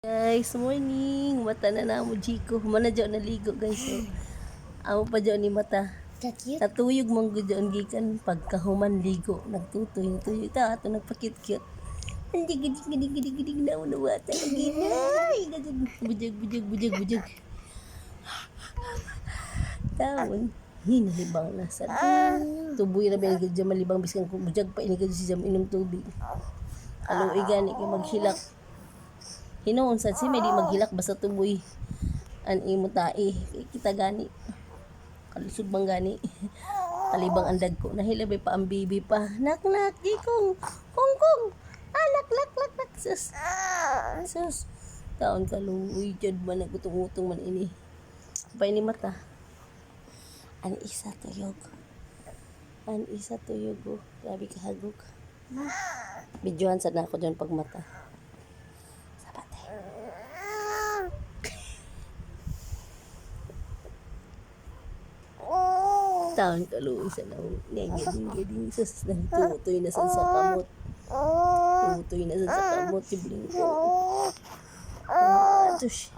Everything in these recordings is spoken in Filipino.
Guys, morning. Mata na na mo Jiko. Mana dyan naligo guys. So, amo pa dyan ni mata. Natuyog mong dyan gikan pagkahuman ligo. Nagtutoy. Ta ato nagpakit-cute. Hindi gidig na mo na wata. Ginay. Bujag. Taon. Hinalibang na sa tuboy na ba dyan malibang biskan kung bujag pa inigad si jam inom tubig. Aluoy gani kay maghilak. Hinoon sad si may di maghilak basta tuboy an imo tae kita gani kalusog bang gani kalibang andag ko nahilabay pa ang bibi pa nak gikong kong lak sus taon kaluoy jud man nagutong-utong man ini pay ni mata an isa tuyog oh. Grabe kahagok videohan sad na ako dyan pag mata. Taon kaluoy sa naw gading sus tutoy na sa kamot si Blinko tush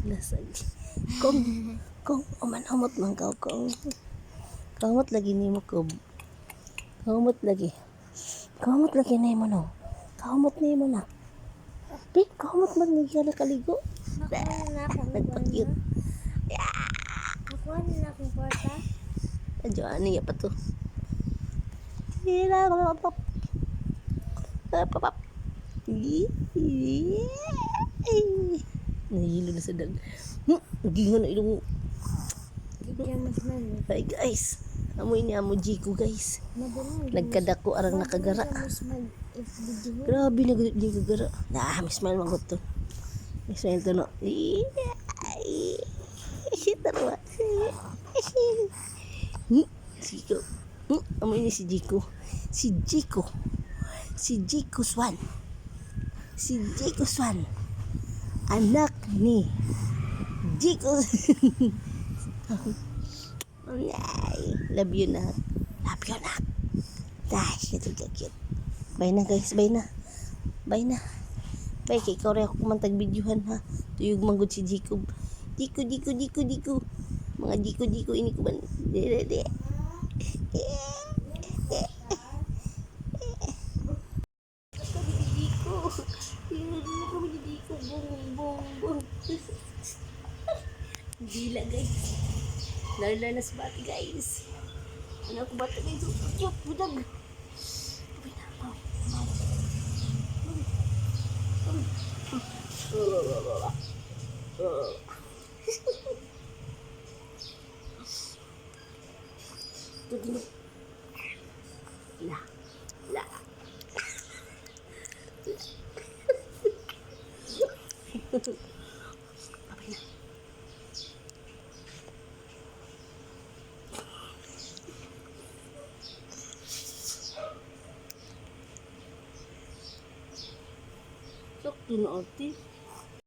lasag kong umanamot man kong kamot lagi nimo ko kamot lagi nimo no kamot nimo na pik kamot man ni kaligo nagpakyut. Ako na akong kwarta. Adyo, ano yan pa to? Hila ko papap. Nahilo na sa dag. Gingon na ilong. Hi guys. Amoy ni amo Jiko guys. Nagkadako arang nakagara. Grabe nagagara. Mismail magot to. Mismail to no. Tarwa. Jiko. Amoy ni si Jiko. Si Jiko Swan. Anak ni Jiko. Love you nak. Dahil ito cute. Bye na guys. Bye kay ikaw rin ako kumantag videohan ha. Tuyog manggod si Jiko. Jiko. Mga Jiko ini ko ba? Dede. Jiko. Bong. Gila guys. Lar na sa bati guys. Ano ko bati guys? Budag. La. Sok tu na ati.